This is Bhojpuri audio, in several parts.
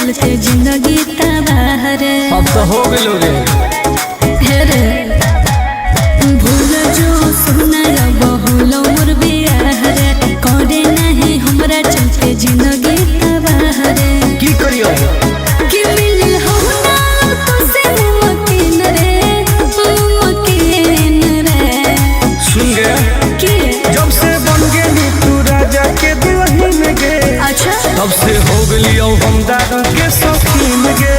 चलते जिंदगी तबाह रे। अब तो हो गए रे भूल जो सुना बहुल मोर बियाह रे करे नहीं हमरा चलते जिंदगी तबाह रे। की करियो कि मिल हो ना तो से मुमकिन रे सुन गया कि जब से बन गई तू राजा के दुल्हन गे। अच्छा तब से हो गई हम दादा के शौकीन गे।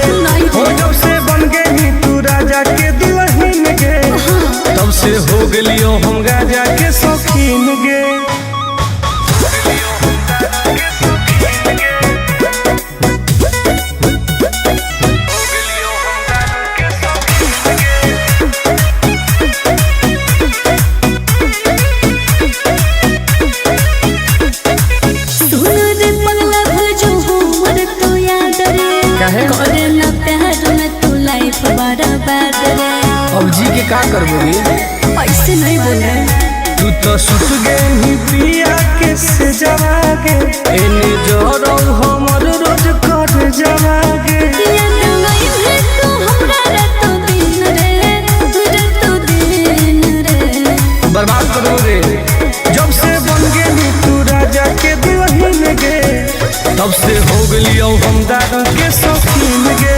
हो जब से बन गई तू राजा के दुल्हन गे। तब से हो गई हम राजा के शौकीन गे। करे ना प्यार में तू लाइफ बर्बाद रे। अब जी के का करबोगी ऐसे नहीं बोले तू तो सुत गई पिया के से जवागे एने जरो हमर रोज कट जवागे। बर्बाद करो रे जब से बन गई तू राजा के दुल्हन गे। तब से हो गई हम दादा के शौकीन गे।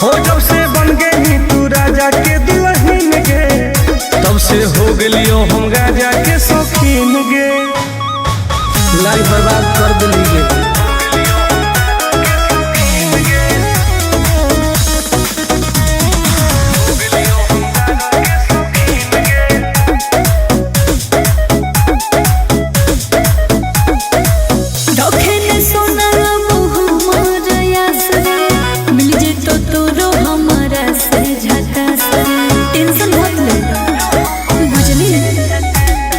हो जब से बन गई तू राजा के दुल्हन गे। तब से हो गई हम राजा के शौकीन गे। लाइफ बर्बाद कर दिली गे।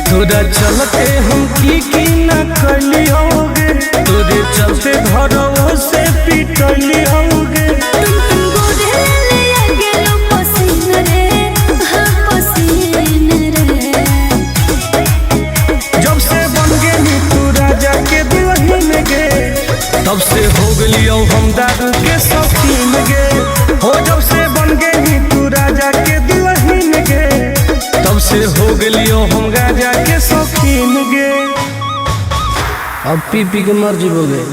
तोरा चलते हम की न करली होगे। तोरे चलते घरों से पिटली होगे। जब से बन गई तू राजा के दुल्हन गे। तब से हो गई हम दादा के शौकीन गे। हो जब से बन गई तू राजा के दुल्हन गे। तब से हो गई हम राजा के शौकीन गे। अब पी पी के मर जीवोगे।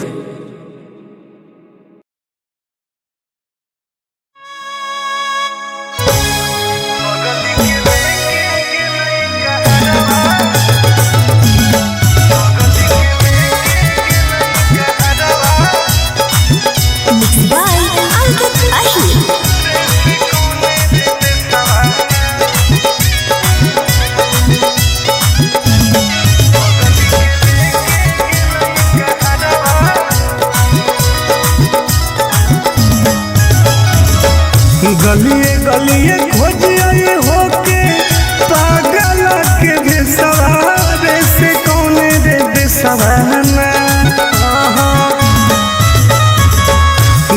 गलिए गलिए खोजिए होके पागल के बेसवारे से कौन रे बेसवाना।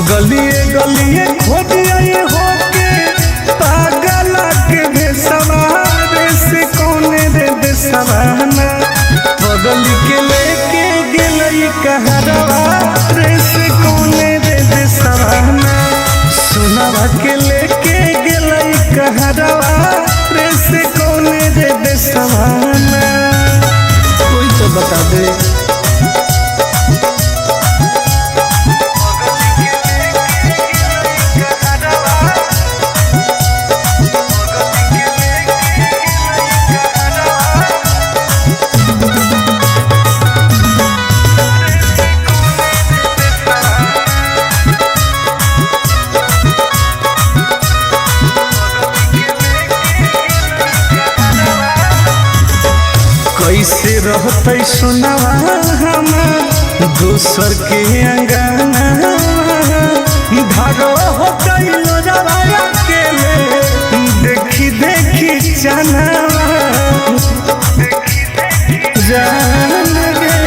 गलिए गलिए खोजिए होके पागल के बेसवारे से कौन रे बेसवाना। बगल के लेके गेलई कहरवा रे से कौन रे बेसवाना। सोनावा के लेके गेलई कहरवा रे से कौन रे बेसवाना। कोई तो बता दे कैसे रहते सुनावा हमार दोसर के अंगना। भागो हो गई लोजवाया के देखी देखी चनावा जान गे।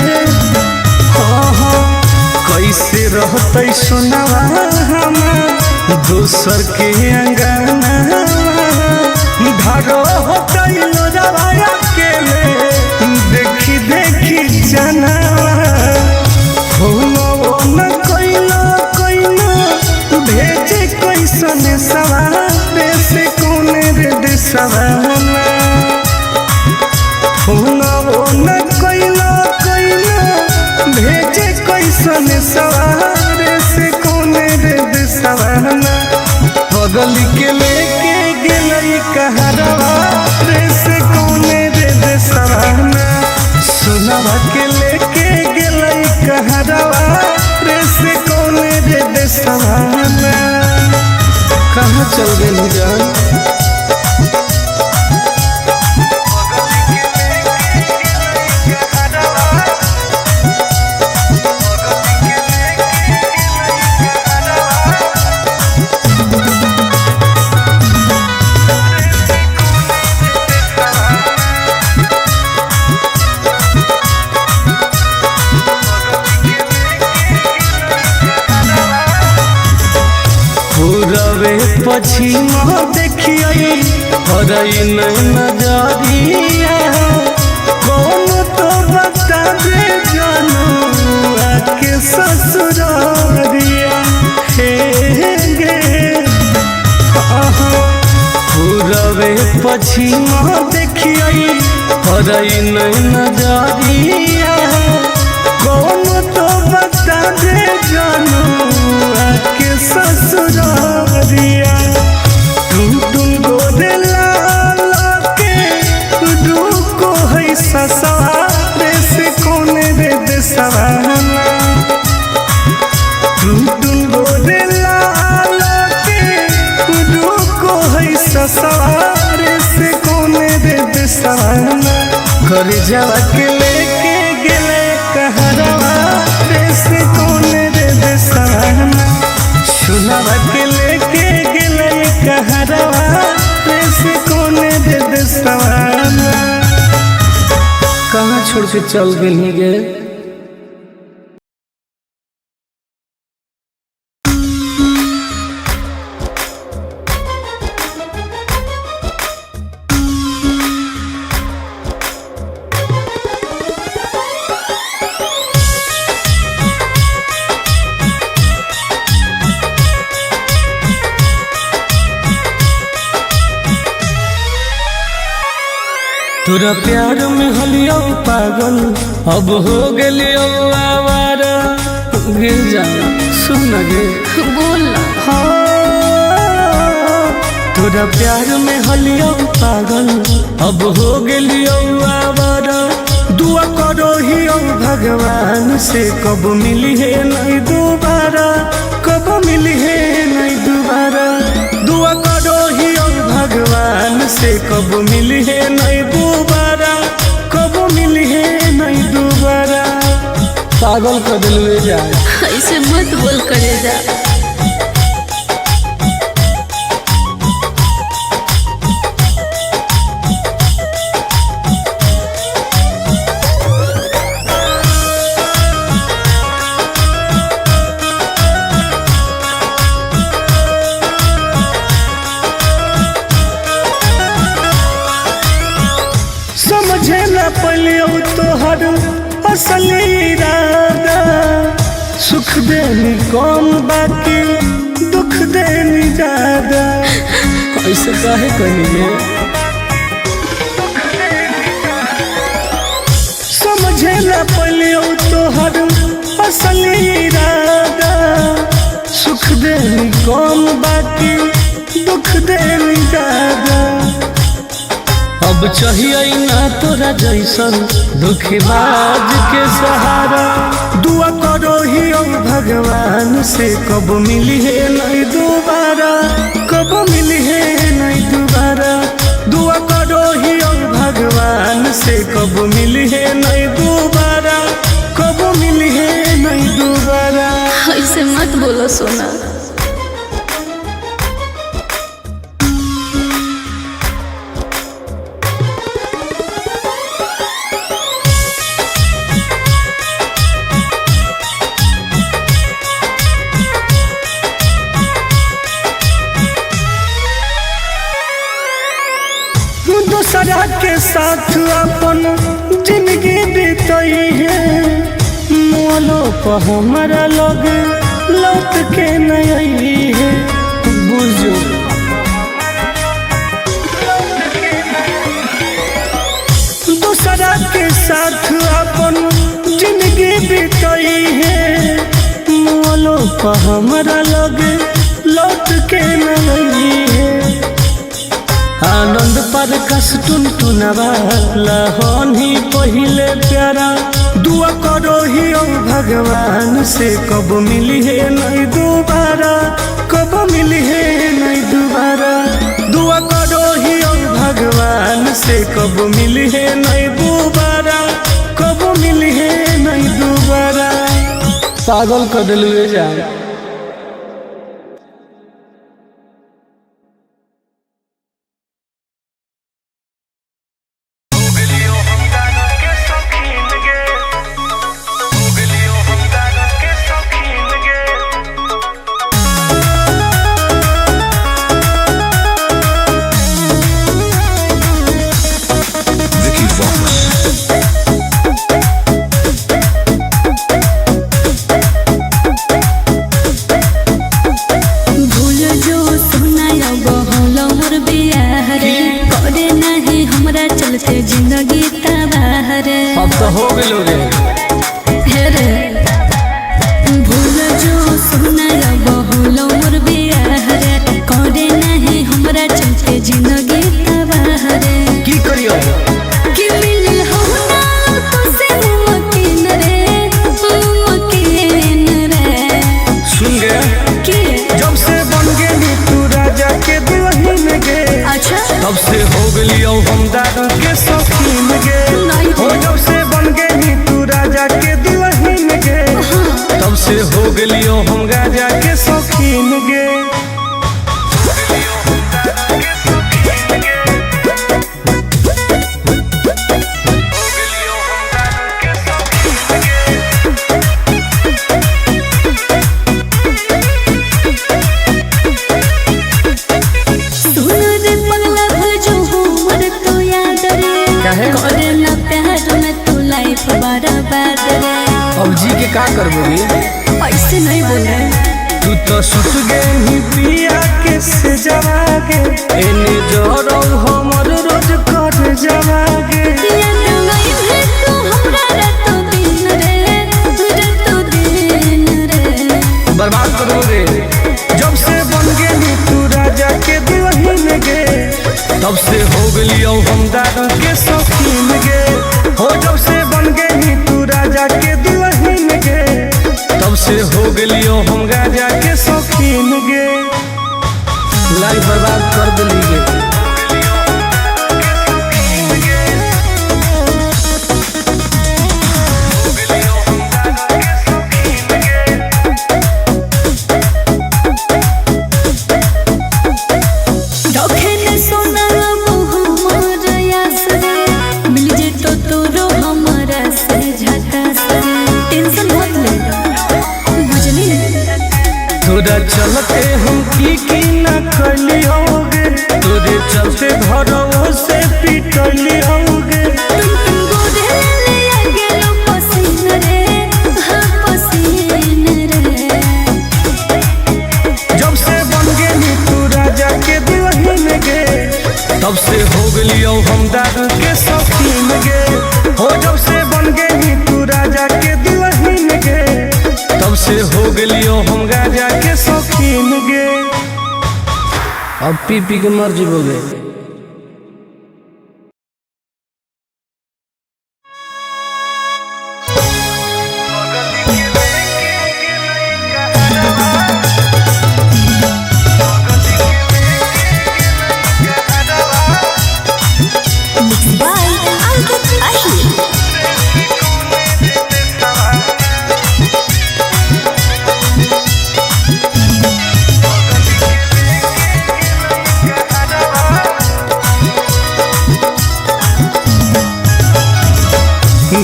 कैसे रहते सुनावा हमार दोसर के अंगना। भागो हो गई लोजवाया के देखी देखी चनावा। हो न कोइला कोइला सवाना होना वो न कोइला भेजे कैसन सवारे से कोने रे सवाना बगल के लेके गेलई कहरवा रे से कोने रे सवाना सुनवा के लेके गेलई कहरवा रे से कोने रे सवाना कहाँ चल गई जान पूरबे पश्चिम देखिए हरई नजरिया कौन तो बता दे जानू आके ससुरारिया हे गे पूरबे पश्चिम देखिए हरई नजरिया कौन तो बता दे जानू आके ससुरारिया टुन गोदे लाल के रुको है ससुरारे से कोने रे सवाना टुन गोदे लाल के रुको है ससुरारे से कोने रे सवाना घर जावा के लेके गेले कहरवा रे से कोने रे सवाना सुनवा के लेके गेले कहरवा रे से कोने रे सवाना कहाँ छोड़ के चल गई गे तोरा प्यार में हलियो पागल अब हो गेलियो आवारा गे जाना सुन गे बोल तोरा प्यार में हलियो पागल अब हो गेलियो आवारा दुआ करो ही भगवान से कब मिली है नहीं दोबारा कब मिली है नहीं दोबारा दुआ करो ही भगवान से कब मिली है नहीं दोबारा कब मिली है नहीं दोबारा पागल कर दिलवे जाए ऐसे मत बोल करे जा समझे न पलियो तोहर असली इरादा सुख देनी कौन बाकी दुख देनी ज्यादा ऐसे काहे कहिए समझे न पलियो तोहर असली इरादा सुख देनी कौन बाकी दुख देनी ज्यादा अब चाहिए ना तोरा जैसन दुखबाज के सहारा दुआ करो ही भगवान से कब मिली है नहीं दोबारा कब मिली है नहीं दोबारा दुआ करो ही भगवान से कब मिली है नहीं दोबारा कब मिली है नहीं दोबारा ऐसे मत बोलो सोना दूसरा के साथ अपन जिंदगी बीतई है मोलो पर हमारा लग लौट के नहीं है बुझो हमरा लगे लौट के न है। आनंद पर कस टुन टुनवाला होनी पहिले प्यारा दुआ करो ही ओ भगवान से कब मिली है नहीं दोबारा, कब मिली है नहीं दोबारा। दुआ करो ही ओ भगवान से कब मिली है नहीं दोबारा, कब मिली है नहीं दोबारा। पागल कर दिलवे जान। जिंदगी तबाह रे अब तो हो गए रे भूल जो सुना बहुलो मोर बियाह रे करे नहीं हमरा चलते जिंदगी तबाह रे की करियो कि मिल हो ना तो से मुमकिन रे सुन गया कि जब से बन गई तू राजा के दुल्हन गे। अच्छा तब से हो गई हम दारू के शौकीन गे। हो जब से बन गई तू राजा के दुल्हन गे। तब से हो गई हम राजा के शौकीन गे। करे ना प्यार में तू लाइफ बर्बाद रे। अब जी के का करबोगे ऐसे नहीं बोले तू तो सुत गई पिया के से जवागे एने जोरो हमर रोज कर जवागे। याद नहीं है तू हमरा रात दिन रे बर्बाद करोगे जब से बन गई तू राजा के दुल्हन गे। तब से हो गई हम दारू के शौकीन गे। हो जब से बन गई तू राजा के दुल्हन गे। तब से हो गई हम राजा के शौकीन गे। लाइफ बर्बाद कर दिली गे। तोरा चलते हम की न कलियोगे, तोरे चलते घरों से पिटलियोगे। जब से बन गई तू राजा के दुल्हन गे। तब से हो गई हम दारू के शौकीन गे। हो जब से बन गई तू राजा के दुल्हन गे। तब से हो गई हम राजा के शौकीन गे। अब पी पी के मर जीवोगे।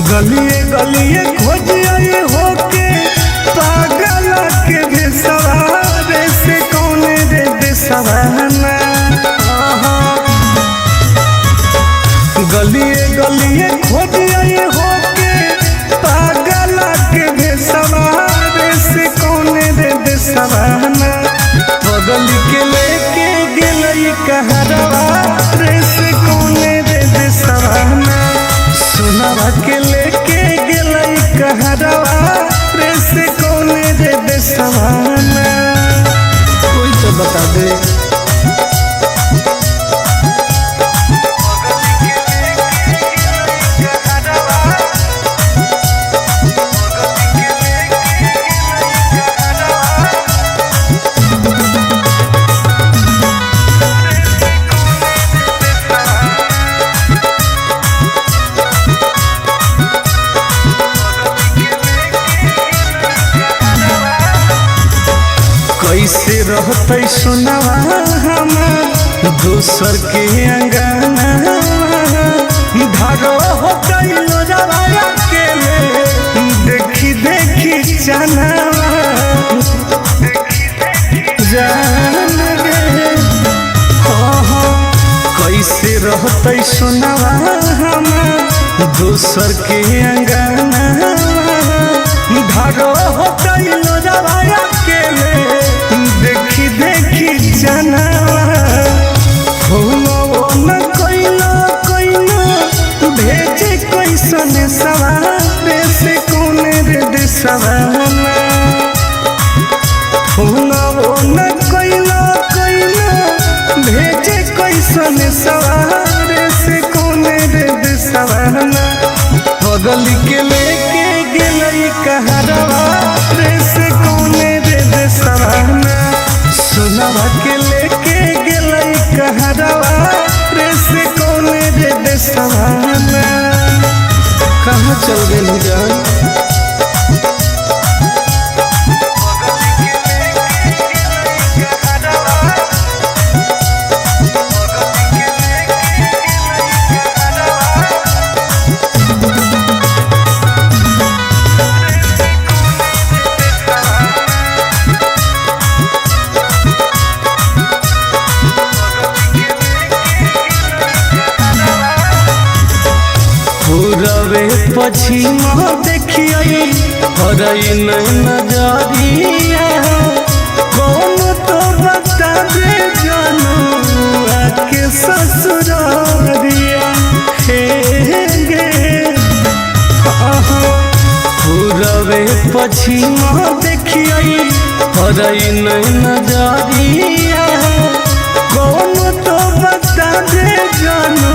गलिए गलिए खोज आए होके पागल के बेसवारे से कौन रे बेसवाना। गलिए गलिए खोज आए होके पागल के बेसवारे से कौन रे बेसवाना। बगल के लेके गेलई कहरवा रे से कौन रे बेसवाना। सोनावा के लेके गेलई दे सवाना, कोई तो बता दे। कैसे रहते सुनवा हमार दोसर के अंगना, धारो हो गइलो जवाया के देखी देखी जाना जान गे। कैसे रहते सुनवा हमार दोसर के अंगना, धारो हो गइलो जवाया के देखी देखी जाना न कोइलो कोइलो भेजे कैसन सवारे से कौन रे दिसवाना, न कोइलो कोइलो भेजे कैसन सवारे से कौन रे दिसवाना, बगल के लेके गेलई कहरवा रे से कौन रे दिसवाना, सुनवा के लेके गेलई कहरवा रे से कौन रे दिसवाना। कहाँ चल गेली जान? पूरबे पश्चिम देखिए हरई नजरिया, कौन तो बता दे जानू आके ससुरारिया हे गे। पूरबे पश्चिम देखिए हरई नजरिया, कौन तो बता दे जानू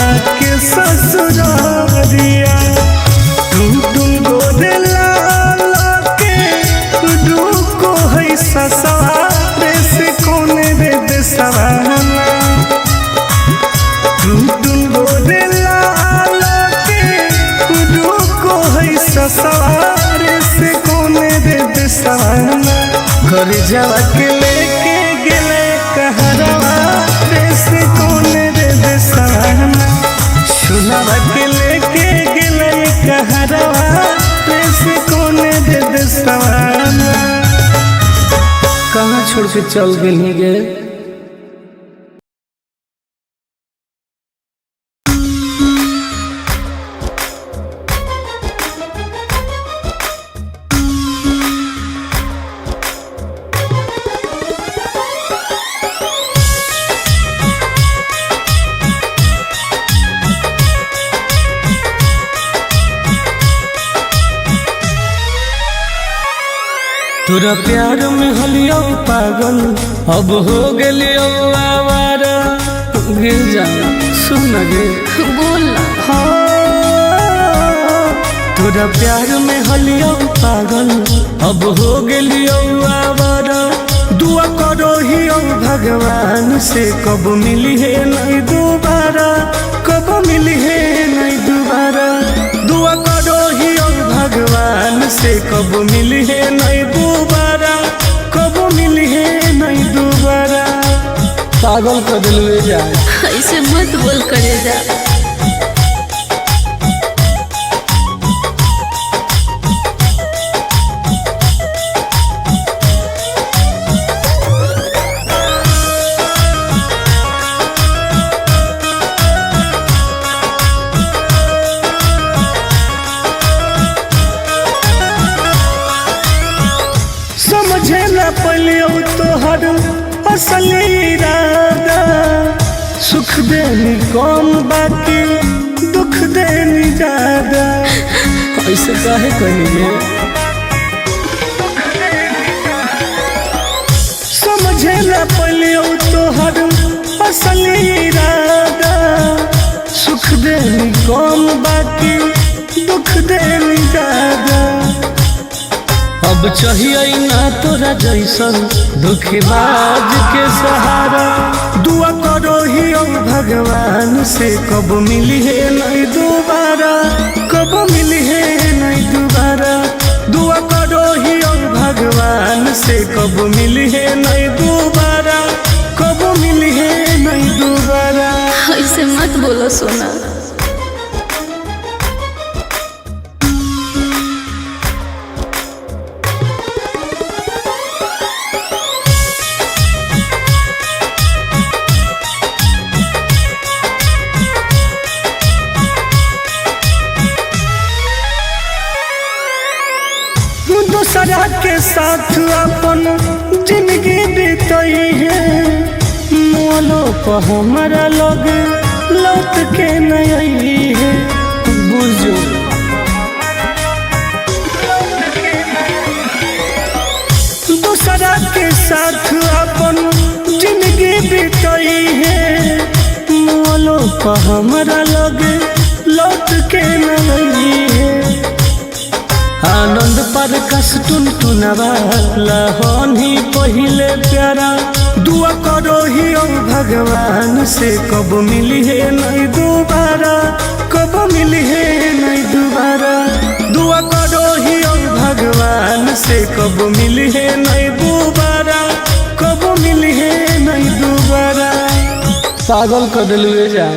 आके ससुरारिया, टुन टुन गोदे लाला के डूको है ससुरारे से कौन रे दिसवाना, टुन टुन गोदे लाला के डूको है ससुरारे से कौन रे दिसवाना, घर जावा के लेके गेले कहरवा रे से कौन रे दिसवाना, सुनवा के लेके गेले कहरवा रे से कौन रे दिसवाना। कहाँ छोड़ के चल गेली गे? तोरा प्यार में हलियो पागल अब हो गेलियो आवारा, गिर जा सुन गे बोल ना। तोरा प्यार में हलियो पागल अब हो गेलियो आवारा, दुआ करो ही भगवान से कब मिली है नहीं दोबारा, कब मिली है नहीं दोबारा, दुआ करो ही भगवान से कब मिली है नहीं दोबारा, कब मिली है नहीं दोबारा। पागल कर दिल जा, ऐसे मत बोल करे जा। समझे न पलियो तोहर असल इरादा, सुख देनी कम बाकी दुख देनी ज्यादा, ऐसे काहे कहिए कम बाकी दुख देनी ज्यादा। अब चाहिए ना तोरा जैसन धोखेबाज के सहारा। दुआ करो ही भगवान से कब मिली है नहीं दोबारा, कब मिली है नहीं दोबारा। दुआ करो ही भगवान से कब मिली है नहीं दोबारा, कब मिली है नहीं दोबारा। ऐसे मत बोलो सोना। दूसरा के साथ अपन जिंदगी बीतई है, मोलो पर हमारा लोग लौट के नहीं है। बुझो दूसरा के साथ अपन जिंदगी बीतई है, मोलो पर हमारा लोग लौट के नहीं है। आनंद पर कस टुनटुनवा लहनी पहिले प्यारा। दुआ करो ही भगवान से कब मिली है नहीं दोबारा, कब मिली है नहीं दोबारा। दुआ करो ही भगवान से कब मिली है नहीं दोबारा, कब मिली है नहीं दोबारा। पागल कर दिलवे जा।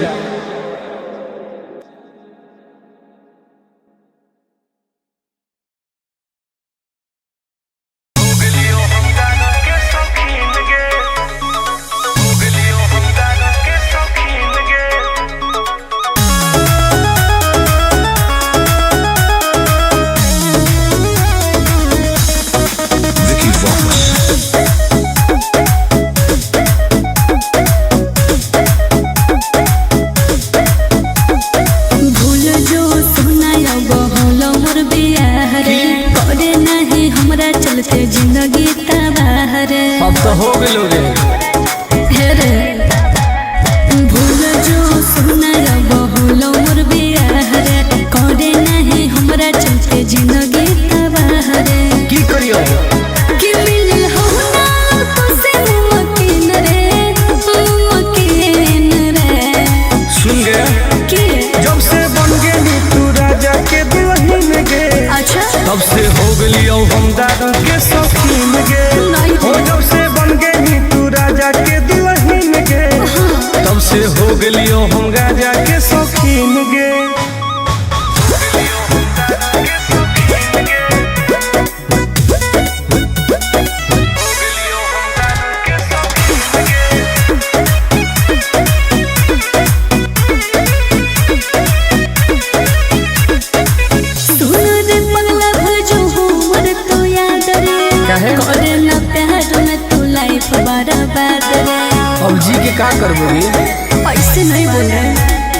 जिंदगी तबाह रे, अब तो हो गेलो रे। रे भूल जो सुना बहुल मोर बियाह रे, करे नहीं हमरा चलते जिंदगी तबाह रे। की करियो कि मिल हो ना तो से मुमकिन रे, मुमकिन रे। सुन गे कि जब से बन गेली तू राजा के दुल्हन गे, अच्छा तब से हो गेलियो हम दादा के शौकीन गे। हो जब से बन गेली तू राजा के दुल्हन गे, तब से हो गेलियो हम राजा के शौकीन गे। करे ना प्यार में तू लाइफ बर्बाद रे। अब जी के का करबो रे, ऐसे नहीं बोल रहे।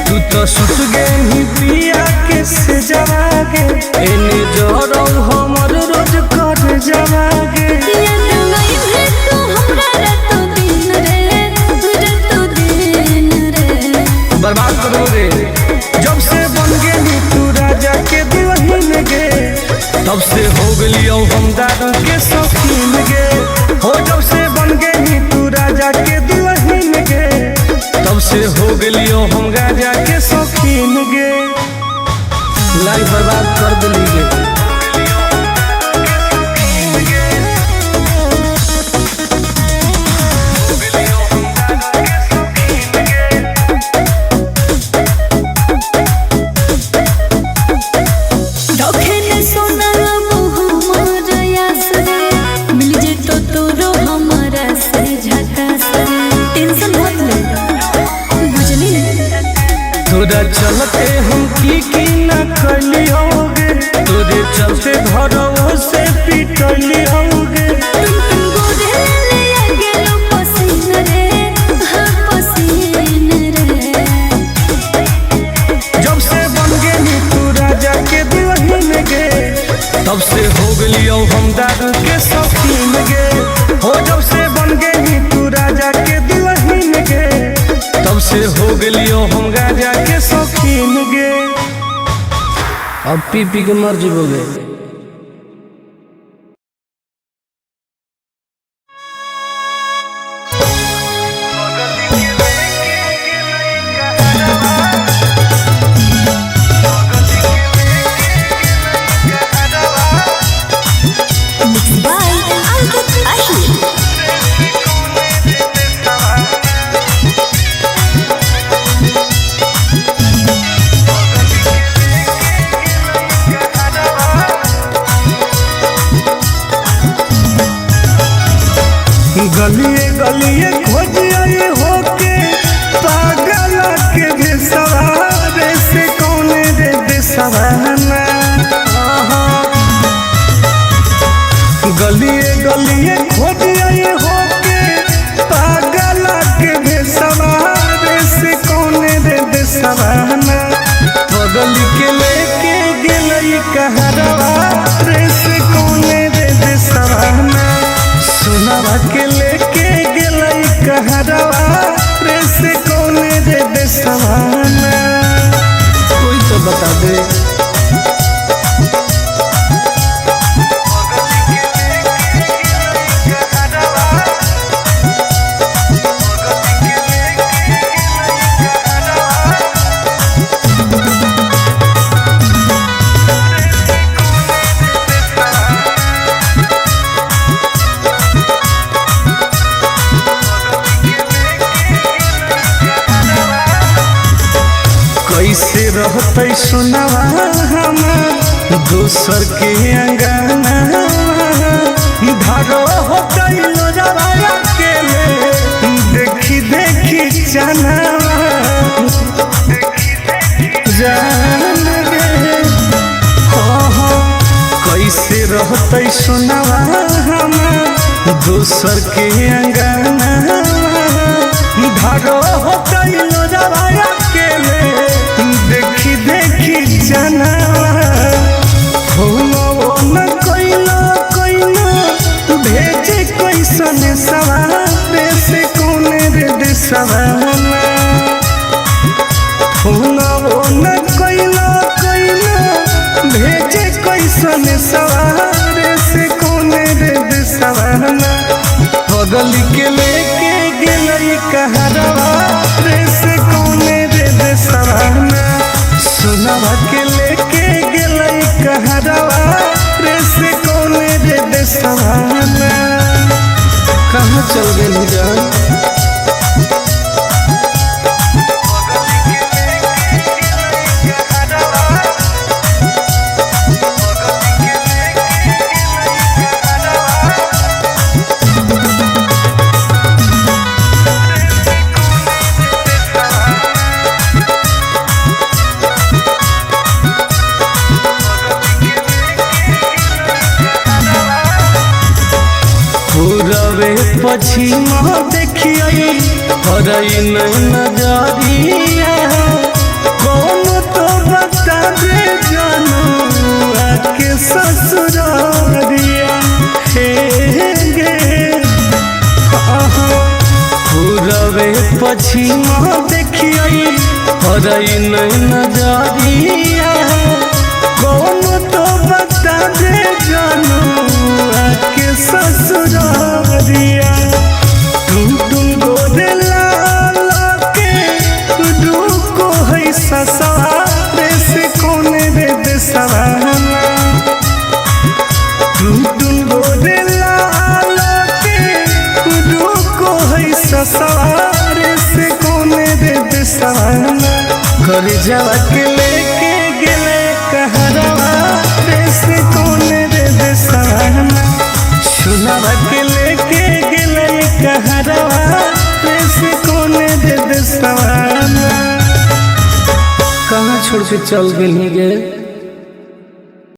तू तो सुत गेली पिया के से जवागे, एने जोरो हमर रोज कर जवागे। याद नहीं है तू हमरा रातों दिन रे, रातों दिन रे। बर्बाद करो रे। जब से बन गेली तू राजा के दुल्हन गे, तब से हो गेलियो हम दादा के शौकीन गे। हो जब से बन गेली तू राजा के दुल्हन गे, तब से हो गेलियो हम राजा के शौकीन गे। लाइफ बर्बाद कर दिली गे। सोना बहु मोर यास रे, मिल जे तो तोरो हम अब पी पी के मर जीवोगे। गलिए गलिए खोजिए होके पागल के भेसवारे से कौने रे देसवाना। गलिए गलिए खोजिए होके पागल के भेसवारे से कौने रे देसवाना। बगल के लेके गेलई कहरवा रे से कौने रे देसवाना। सुनावा के लेके गेलई कहरवा रे से कौने रे देसवाना। कोई तो बता दे। कैसे रहते सुनावा हम दोसर के अंगना। धारो होते लोजवाया के देखी देखी चनावा जान गे। कैसे रहते सुनावा हम दोसर के अंगना। धारो होते लोजवाया के देखी देखी जनावा। न कोइलो कोइलो भेजे कैसन सवारे से कौने रे देसवाना। न कोइलो कोइलो भेजे कैसन सवारे से कौने रे देसवाना। बगल के लेके गेलई कहरवा रे से कौने रे देसवाना। सुनावा के लेके गेलई कहरवा रे से कौने रे देसवाना। कहाँ चल गए जान। पूरबे पश्चिमा देखिए हरई नजरिया। कौन तो बता दे जानू आके ससुरारिया। हे गे पूरबे पश्चिमा देखिए हरई नजरिया। कौन तो बता दे जानू आके ससुरारिया। टुन टुन गोदे लाला के रुको है ससुरारे से कौने रे देसवाना। टुन टुन गोदे लाला के रुको है ससुरारे से कौने रे देसवाना। कर जावा के लेके गेले कहरवा रे से कौने रे देसवाना। सुनावा के लेके गेलई कहरवा रे से कौने रे देसवाना। कहाँ छोड़ के चल गए गे।